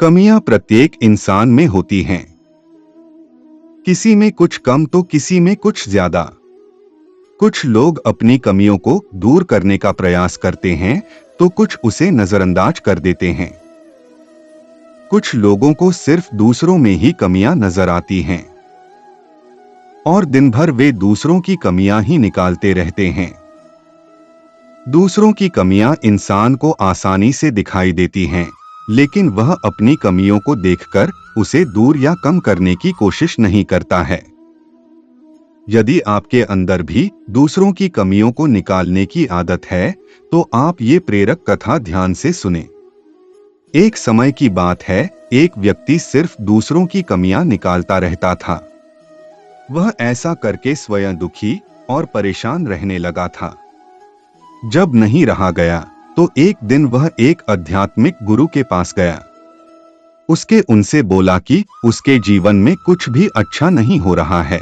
कमियां प्रत्येक इंसान में होती हैं। किसी में कुछ कम तो किसी में कुछ ज्यादा। कुछ लोग अपनी कमियों को दूर करने का प्रयास करते हैं तो कुछ उसे नजरअंदाज कर देते हैं। कुछ लोगों को सिर्फ दूसरों में ही कमियां नजर आती हैं और दिन भर वे दूसरों की कमियां ही निकालते रहते हैं। दूसरों की कमियां इंसान को आसानी से दिखाई देती हैं, लेकिन वह अपनी कमियों को देखकर उसे दूर या कम करने की कोशिश नहीं करता है। यदि आपके अंदर भी दूसरों की कमियों को निकालने की आदत है तो आप ये प्रेरक कथा ध्यान से सुने। एक समय की बात है, एक व्यक्ति सिर्फ दूसरों की कमियां निकालता रहता था। वह ऐसा करके स्वयं दुखी और परेशान रहने लगा था। जब नहीं रहा गया तो एक दिन वह एक आध्यात्मिक गुरु के पास गया। उसके उनसे बोला कि उसके जीवन में कुछ भी अच्छा नहीं हो रहा है।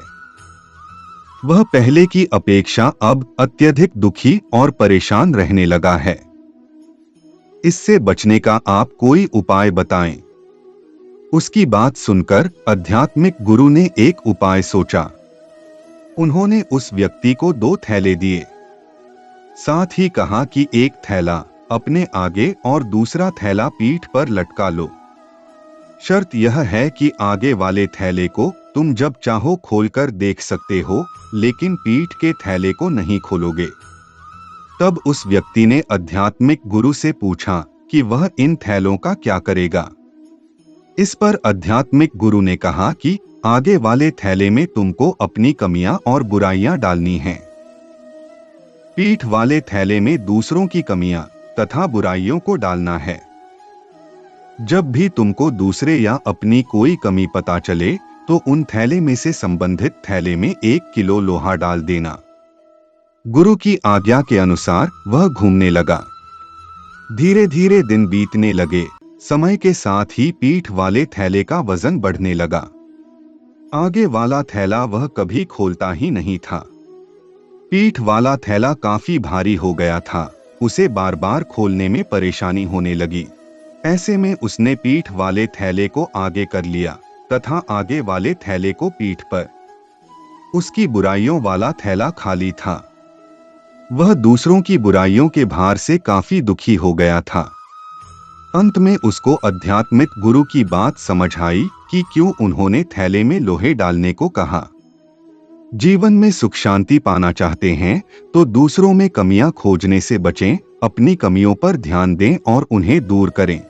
वह पहले की अपेक्षा अब अत्यधिक दुखी और परेशान रहने लगा है। इससे बचने का आप कोई उपाय बताएं। उसकी बात सुनकर आध्यात्मिक गुरु ने एक उपाय सोचा। उन्होंने उस व्यक्ति को 2 थैले दिए। साथ ही कहा कि एक थैला अपने आगे और दूसरा थैला पीठ पर लटका लो। शर्त यह है कि आगे वाले थैले को तुम जब चाहो खोलकर देख सकते हो, लेकिन पीठ के थैले को नहीं खोलोगे। तब उस व्यक्ति ने आध्यात्मिक गुरु से पूछा कि वह इन थैलों का क्या करेगा। इस पर आध्यात्मिक गुरु ने कहा कि आगे वाले थैले में तुमको अपनी कमियां और बुराइयां डालनी हैं। पीठ वाले थैले में दूसरों की कमियां तथा बुराइयों को डालना है। जब भी तुमको दूसरे या अपनी कोई कमी पता चले तो उन थैले में से संबंधित थैले में 1 किलो लोहा डाल देना। गुरु की आज्ञा के अनुसार वह घूमने लगा। धीरे धीरे दिन बीतने लगे। समय के साथ ही पीठ वाले थैले का वजन बढ़ने लगा। आगे वाला थैला वह कभी खोलता ही नहीं था। पीठ वाला थैला काफी भारी हो गया था। उसे बार बार खोलने में परेशानी होने लगी। ऐसे में उसने पीठ वाले थैले को आगे कर लिया तथा आगे वाले थैले को पीठ पर। उसकी बुराइयों वाला थैला खाली था। वह दूसरों की बुराइयों के भार से काफी दुखी हो गया था। अंत में उसको आध्यात्मिक गुरु की बात समझ आई कि क्यों उन्होंने थैले में लोहे डालने को कहा। जीवन में सुख शांति पाना चाहते हैं तो दूसरों में कमियां खोजने से बचें, अपनी कमियों पर ध्यान दें और उन्हें दूर करें।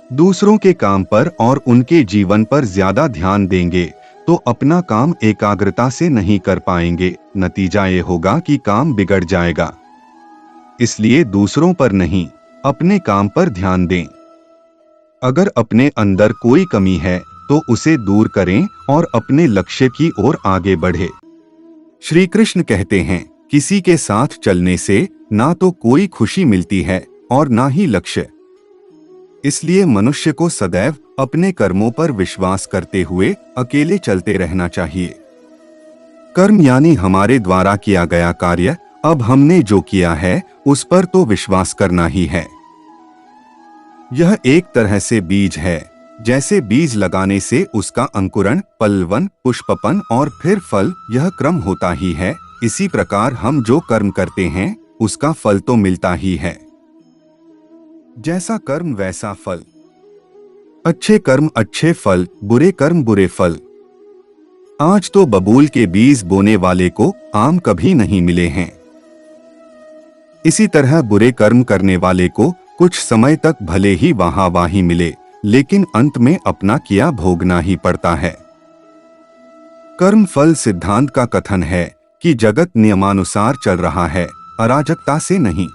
दूसरों के काम पर और उनके जीवन पर ज्यादा ध्यान देंगे तो अपना काम एकाग्रता से नहीं कर पाएंगे। नतीजा ये होगा कि काम बिगड़ जाएगा। इसलिए दूसरों पर नहीं, अपने काम पर ध्यान दें। अगर अपने अंदर कोई कमी है तो उसे दूर करें और अपने लक्ष्य की ओर आगे बढ़े। श्री कृष्ण कहते हैं, किसी के साथ चलने से ना तो कोई खुशी मिलती है और ना ही लक्ष्य। इसलिए मनुष्य को सदैव अपने कर्मों पर विश्वास करते हुए अकेले चलते रहना चाहिए। कर्म यानी हमारे द्वारा किया गया कार्य। अब हमने जो किया है उस पर तो विश्वास करना ही है। यह एक तरह से बीज है। जैसे बीज लगाने से उसका अंकुरण, पल्लवन, पुष्पपन और फिर फल, यह क्रम होता ही है। इसी प्रकार हम जो कर्म करते हैं उसका फल तो मिलता ही है। जैसा कर्म वैसा फल। अच्छे कर्म अच्छे फल, बुरे कर्म बुरे फल। आज तो बबूल के बीज बोने वाले को आम कभी नहीं मिले हैं। इसी तरह बुरे कर्म करने वाले को कुछ समय तक भले ही वाहवाही मिले, लेकिन अंत में अपना किया भोगना ही पड़ता है। कर्म फल सिद्धांत का कथन है कि जगत नियमानुसार चल रहा है, अराजकता से नहीं।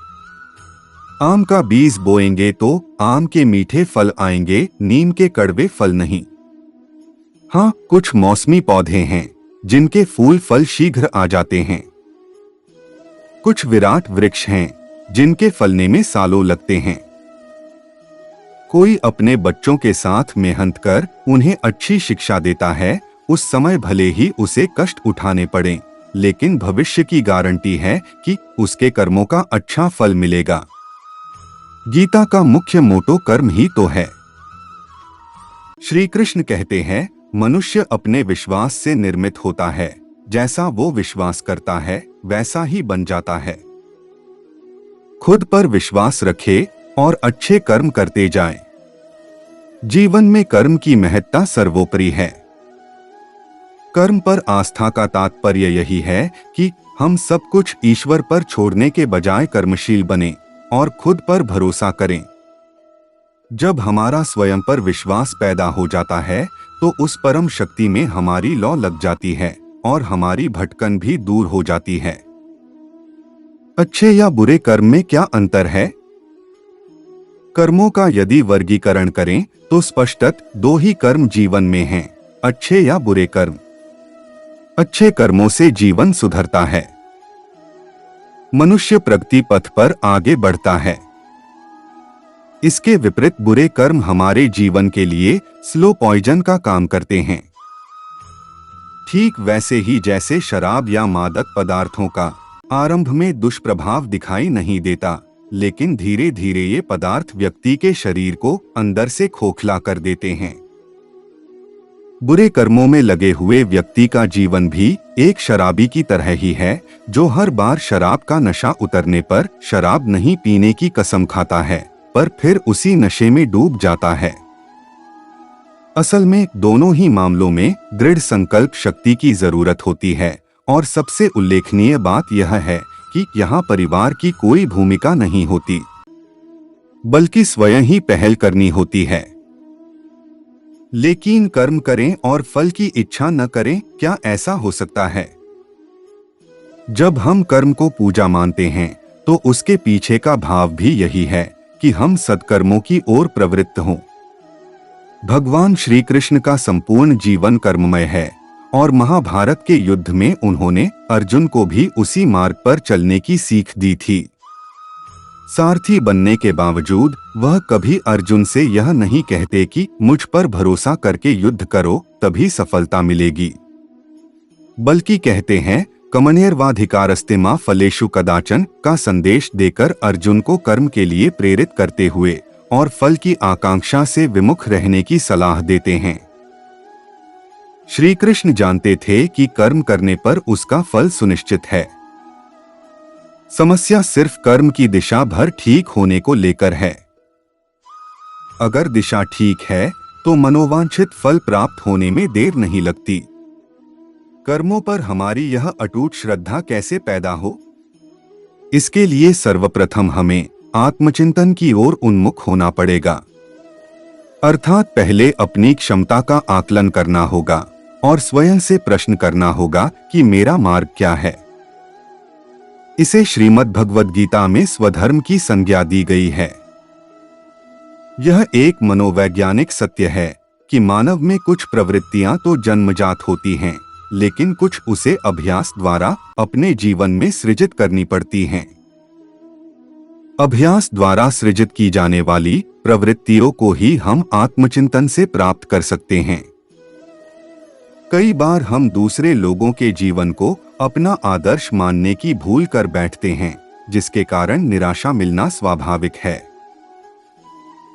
आम का बीज बोएंगे तो आम के मीठे फल आएंगे, नीम के कड़वे फल नहीं। हाँ, कुछ मौसमी पौधे हैं जिनके फूल फल शीघ्र आ जाते हैं। कुछ विराट वृक्ष हैं जिनके फलने में सालों लगते हैं। कोई अपने बच्चों के साथ मेहनत कर उन्हें अच्छी शिक्षा देता है। उस समय भले ही उसे कष्ट उठाने पड़े, लेकिन भविष्य की गारंटी है कि उसके कर्मों का अच्छा फल मिलेगा। गीता का मुख्य मोटो कर्म ही तो है। श्री कृष्ण कहते हैं, मनुष्य अपने विश्वास से निर्मित होता है। जैसा वो विश्वास करता है वैसा ही बन जाता है। खुद पर विश्वास रखे और अच्छे कर्म करते जाएं। जीवन में कर्म की महत्ता सर्वोपरि है। कर्म पर आस्था का तात्पर्य यही है कि हम सब कुछ ईश्वर पर छोड़ने के बजाय कर्मशील बने और खुद पर भरोसा करें। जब हमारा स्वयं पर विश्वास पैदा हो जाता है तो उस परम शक्ति में हमारी लौ लग जाती है और हमारी भटकन भी दूर हो जाती है। अच्छे या बुरे कर्म में क्या अंतर है? कर्मों का यदि वर्गीकरण करें तो स्पष्टत दो ही कर्म जीवन में हैं, अच्छे या बुरे कर्म। अच्छे कर्मों से जीवन सुधरता है, मनुष्य प्रगति पथ पर आगे बढ़ता है। इसके विपरीत बुरे कर्म हमारे जीवन के लिए स्लो पॉइजन का काम करते हैं। ठीक वैसे ही जैसे शराब या मादक पदार्थों का आरंभ में दुष्प्रभाव दिखाई नहीं देता, लेकिन धीरे धीरे ये पदार्थ व्यक्ति के शरीर को अंदर से खोखला कर देते हैं। बुरे कर्मों में लगे हुए व्यक्ति का जीवन भी एक शराबी की तरह ही है, जो हर बार शराब का नशा उतरने पर शराब नहीं पीने की कसम खाता है, पर फिर उसी नशे में डूब जाता है। असल में दोनों ही मामलों में दृढ़ संकल्प शक्ति की जरूरत होती है और सबसे उल्लेखनीय बात यह है कि यहाँ परिवार की कोई भूमिका नहीं होती, बल्कि स्वयं ही पहल करनी होती है। लेकिन कर्म करें और फल की इच्छा न करें, क्या ऐसा हो सकता है? जब हम कर्म को पूजा मानते हैं तो उसके पीछे का भाव भी यही है कि हम सत्कर्मों की ओर प्रवृत्त हों। भगवान श्री कृष्ण का संपूर्ण जीवन कर्ममय है और महाभारत के युद्ध में उन्होंने अर्जुन को भी उसी मार्ग पर चलने की सीख दी थी। सारथी बनने के बावजूद वह कभी अर्जुन से यह नहीं कहते कि मुझ पर भरोसा करके युद्ध करो तभी सफलता मिलेगी, बल्कि कहते हैं कमनेर्वाधिकारस्ते मा फलेषु कदाचन का संदेश देकर अर्जुन को कर्म के लिए प्रेरित करते हुए और फल की आकांक्षा से विमुख रहने की सलाह देते हैं। श्री कृष्ण जानते थे कि कर्म करने पर उसका फल सुनिश्चित है। समस्या सिर्फ कर्म की दिशा भर ठीक होने को लेकर है। अगर दिशा ठीक है तो मनोवांछित फल प्राप्त होने में देर नहीं लगती। कर्मों पर हमारी यह अटूट श्रद्धा कैसे पैदा हो? इसके लिए सर्वप्रथम हमें आत्मचिंतन की ओर उन्मुख होना पड़ेगा। अर्थात पहले अपनी क्षमता का आकलन करना होगा और स्वयं से प्रश्न करना होगा कि मेरा मार्ग क्या है। इसे श्रीमद् भगवद गीता में स्वधर्म की संज्ञा दी गई है। यह एक मनोवैज्ञानिक सत्य है कि मानव में कुछ प्रवृत्तियां तो जन्मजात होती हैं, लेकिन कुछ उसे अभ्यास द्वारा अपने जीवन में सृजित करनी पड़ती हैं। अभ्यास द्वारा सृजित की जाने वाली प्रवृत्तियों को ही हम आत्मचिंतन से प्राप्त कर सकते हैं। कई बार हम दूसरे लोगों के जीवन को अपना आदर्श मानने की भूल कर बैठते हैं, जिसके कारण निराशा मिलना स्वाभाविक है।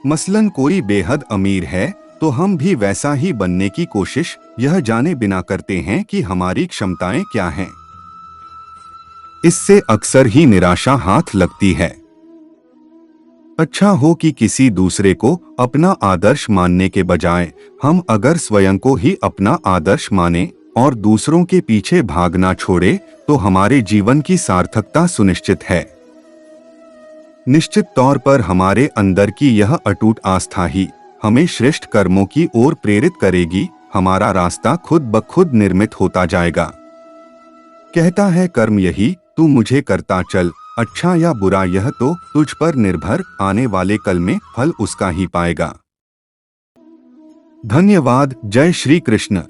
मसलन कोई बेहद अमीर है तो हम भी वैसा ही बनने की कोशिश यह जाने बिना करते हैं कि हमारी क्षमताएं क्या हैं। इससे अक्सर ही निराशा हाथ लगती है। अच्छा हो कि किसी दूसरे को अपना आदर्श मानने के बजाय हम अगर स्वयं को ही अपना आदर्श माने और दूसरों के पीछे भागना छोड़े तो हमारे जीवन की सार्थकता सुनिश्चित है। निश्चित तौर पर हमारे अंदर की यह अटूट आस्था ही हमें श्रेष्ठ कर्मों की ओर प्रेरित करेगी। हमारा रास्ता खुद ब खुद निर्मित होता जाएगा। कहता है कर्म यही तू मुझे करता चल, अच्छा या बुरा यह तो तुझ पर निर्भर, आने वाले कल में फल उसका ही पाएगा। धन्यवाद। जय श्री कृष्ण।